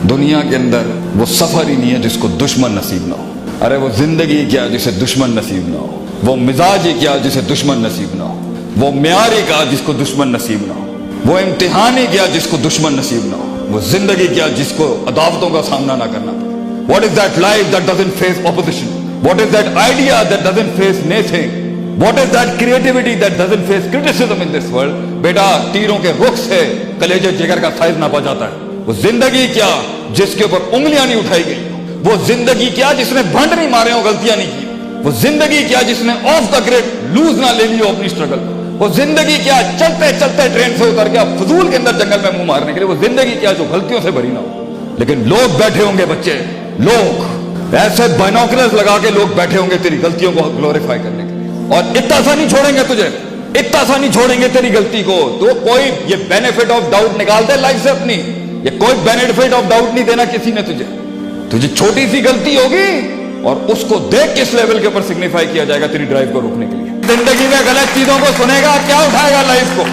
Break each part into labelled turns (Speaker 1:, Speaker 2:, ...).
Speaker 1: دنیا کے اندر وہ سفر ہی نہیں ہے جس کو دشمن نصیب نہ ہو. ارے وہ زندگی کیا جسے دشمن نصیب نہ ہو. وہ مزاج ہی کیا جسے دشمن نصیب نہ ہو. وہ معیار ہی کیا جس کو دشمن نصیب نہ ہو. وہ امتحان ہی کیا جس کو دشمن نصیب نہ ہو. وہ زندگی کیا جس کو عداوتوں کا سامنا نہ کرنا پڑے. What is that life that doesn't face opposition? What is that idea that doesn't face naysaying? What is that creativity that doesn't face criticism in this world? بیٹا تیروں کے رخ سے کلیجے جگر کا سائز ناپا جاتا ہے. وہ زندگی کیا جس کے اوپر انگلیاں نہیں اٹھائی گئی. وہ زندگی کیا جس نے بھنڈ نہیں مارے ہو, غلطیاں نہیں کی. وہ زندگی کیا جس نے آف دا گریڈ لوز نہ لے لی ہو اپنی اسٹرگل. وہ زندگی کیا چلتے چلتے ٹرین سے اتر گیا فضول کے اندر جنگل میں منہ مارنے کے لیے. وہ زندگی کیا جو غلطیوں سے بھری نہ ہو. لیکن لوگ بیٹھے ہوں گے, بچے لوگ ایسے بائنوکلرز لگا کے لوگ بیٹھے ہوں گے تیری غلطیوں کو گلوریفائی کرنے کے لیے, اور اتنا سا نہیں چھوڑیں گے تجھے, اتنا سا نہیں چھوڑیں گے تیری غلطی کو. تو کوئی یہ بینیفٹ آف ڈاؤٹ نکال دے لائف سے اپنی. یہ کوئی بینیفٹ آف ڈاؤٹ نہیں دینا کسی نے تجھے. تجھے چھوٹی سی غلطی ہوگی اور اس کو دیکھ کس لیول کے اوپر سگنیفائی کیا جائے گا تیری ڈرائیو کو روکنے کے لیے. زندگی میں غلط چیزوں کو سنے گا, کیا اٹھائے گا لائف کو.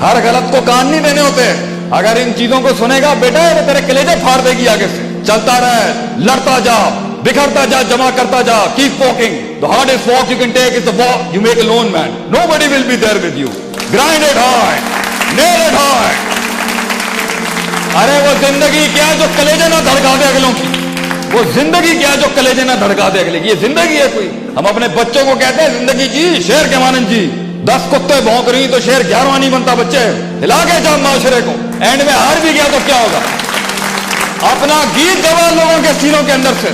Speaker 1: ہر غلط کو کان نہیں دینے ہوتے. اگر ان چیزوں کو سنے گا بیٹا یہ تیرے کلیجے پھاڑ دے گی آگے سے. چلتا رہے, لڑتا جا, بکھرتا جا, جمع کرتا جا. Keep walking. The hardest walk you can take is the walk you make alone, man. Nobody will be there with you. Grind it hard. Nail it hard. ارے وہ زندگی کیا جو کلیجے نہ دھڑکا دے اگلوں کی. وہ زندگی کیا جو کلیجے نہ دھڑکا دے اگلے کی. یہ زندگی ہے کوئی. ہم اپنے بچوں کو کہتے ہیں زندگی جی شیر کے مانند جی. 10 کتے بھونک رہی تو شیر 11واں نہیں بنتا. بچے ہلا کے جا معاشرے کو. اینڈ میں ہار بھی گیا تو کیا ہوگا. اپنا گیت گوا لوگوں کے سینوں کے اندر سے.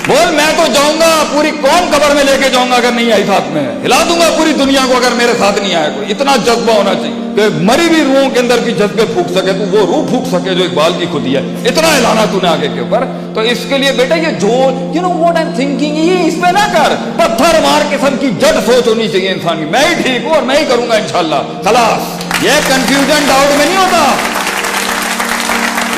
Speaker 1: بول میں تو جاؤں گا, پوری قوم قبر میں لے کے جاؤں گا اگر نہیں آئی ساتھ میں. ہلا دوں گا پوری دنیا کو اگر میرے ساتھ نہیں آیا کوئی. اتنا جذبہ ہونا چاہیے کہ مری بھی روحوں کے اندر بھی جذبے پھونک سکے تو وہ روح پھونک سکے جو اقبال کی خودی ہے. اتنا ہلانا تو نے آگے کے اوپر. تو اس کے لیے بیٹا یہ جو you know what I am thinking, یہ اس پہ نہ کر. پتھر مار قسم کی جڑ سوچ ہونی چاہیے انسان کی. میں ہی ٹھیک ہوں اور میں ہی کروں گا انشاءاللہ. خلاص یہ کنفیوژن ڈاؤٹ میں نہیں ہوتا.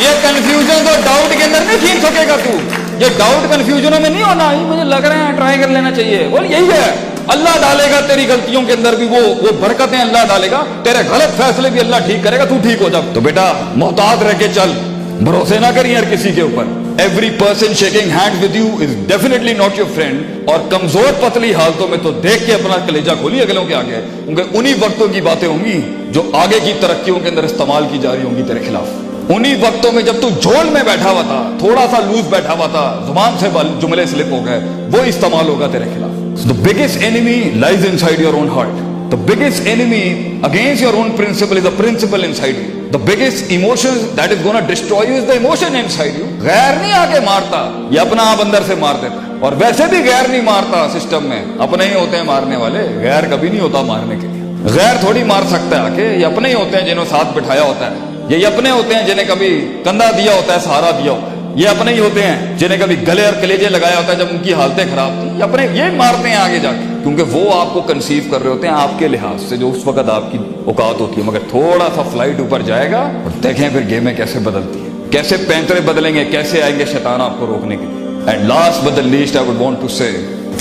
Speaker 1: یہ کنفیوژن تو ڈاؤٹ کے اندر نہیں کھینچ سکے گا تو. یہ ڈاؤٹ کنفیوژنوں میں نہیں ہونا. یہ مجھے لگ رہا ہے ٹرائی کر لینا چاہیے. بول یہی ہے. اللہ ڈالے گا تیری غلطیوں کے اندر بھی وہ برکتیں اللہ ڈالے گا. تیرے غلط فیصلے بھی اللہ ٹھیک کرے گا. تو ٹھیک ہو جب. تو بیٹا محتاط رہ کے چل, بھروسے نہ کری ہر کسی کے اوپر. Every person shaking hand with you is definitely not your friend. اور کمزور پتلی حالتوں میں تو دیکھ کے اپنا کلیجہ کھولی اگلوں کے آگے. کیونکہ انہی وقتوں کی باتیں ہوں گی جو آگے کی ترقیوں کے اندر استعمال کی جا رہی ہوں گی تیرے خلاف. انہی وقتوں میں جب تو جھول میں بیٹھا ہوا تھا, تھوڑا سا لوز بیٹھا ہوا تھا, زبان سے جملے سلپ ہو گئے, وہ استعمال ہوگا تیرے خلاف. So the biggest enemy lies inside your own heart. The biggest enemy against your own principle is the principle inside you. The biggest emotion that is going to destroy you is the emotion inside you. غیر نہیں آگے مارتا, یہ اپنا آپ اندر سے مار دیتا ہے. اور ویسے بھی غیر نہیں مارتا سسٹم میں, اپنے ہی ہوتے ہیں مارنے والے. غیر کبھی نہیں ہوتا مارنے کے لیے. غیر تھوڑی مار سکتا ہے آکے. یہ اپنے ہی ہوتے ہیں جنہوں ساتھ بٹھایا ہوتا ہے. یہ اپنے ہوتے ہیں جنہیں کبھی کندھا دیا ہوتا ہے, سہارا دیا ہوتا ہے. یہ اپنے ہی ہوتے ہیں جنہیں کبھی گلے اور کلیجے لگایا ہوتا ہے جب ان کی حالتیں خراب تھی. یہ اپنے یہ مارتے ہیں آگے جا کے, کیونکہ وہ آپ کو کنسیو کر رہے ہوتے ہیں آپ کے لحاظ سے جو اس وقت آپ کی اوقات ہوتی ہے. مگر تھوڑا سا فلائٹ اوپر جائے گا اور دیکھیں پھر گیمیں کیسے بدلتی ہیں, کیسے پینترے بدلیں گے, کیسے آئیں گے شیطان آپ کو روکنے کے لیے. And last but the least I would want to say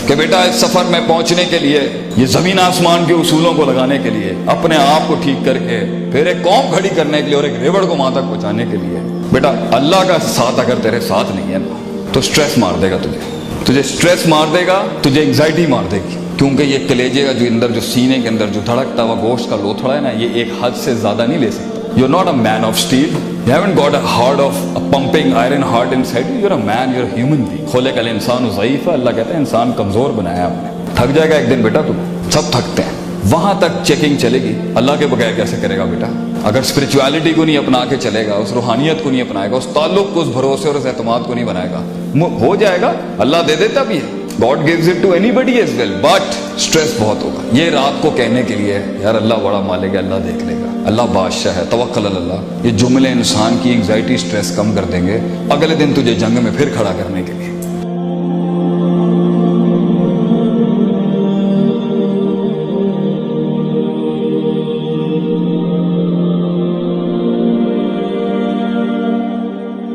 Speaker 1: کہ بیٹا اس سفر میں پہنچنے کے لیے, یہ زمین آسمان کے اصولوں کو لگانے کے لیے, اپنے آپ کو ٹھیک کر کے پھر ایک قوم کھڑی کرنے کے لیے اور ایک ریوڑ کو وہاں تک پہنچانے کے لیے, بیٹا اللہ کا ساتھ اگر تیرے ساتھ نہیں ہے نا تو سٹریس مار دے گا تجھے سٹریس مار دے گا, تجھے انگزائٹی مار دے گی. کیونکہ یہ کلیجے کا جو اندر جو سینے کے اندر جو دھڑکتا ہوا گوشت کا لوتھڑا ہے نا, یہ ایک حد سے زیادہ نہیں لے سکتا. You're not a man of steel. You haven't got a heart of a pumping iron heart inside you. You're a man, you're a human being. خلق الانسان ضعیف. اللہ کہتا ہے انسان کمزور بنایا آپ نے. تھک جائے گا ایک دن بیٹا, تم سب تھکتے ہیں. وہاں تک چیکنگ چلے گی. اللہ کے بغیر کیسے کرے گا بیٹا؟ اگر اسپرچویلٹی کو نہیں اپنا کے چلے گا, اس روحانیت کو نہیں اپنائے گا, اس تعلق کو, اس بھروسے اور اس اعتماد کو نہیں بنائے گا, ہو جائے گا. اللہ دے دیتا بھی ہے. God gives it to anybody as well, but stress بہت ہوگا. یہ رات کو کہنے کے لیے یار اللہ بڑا مالک ہے, اللہ دیکھ لے گا, اللہ بادشاہ ہے, توکل اللہ. یہ جملے انسان کی انگزائٹی, سٹریس کم کر دیں گے اگلے دن تجھے جنگ میں پھر کھڑا کرنے کے.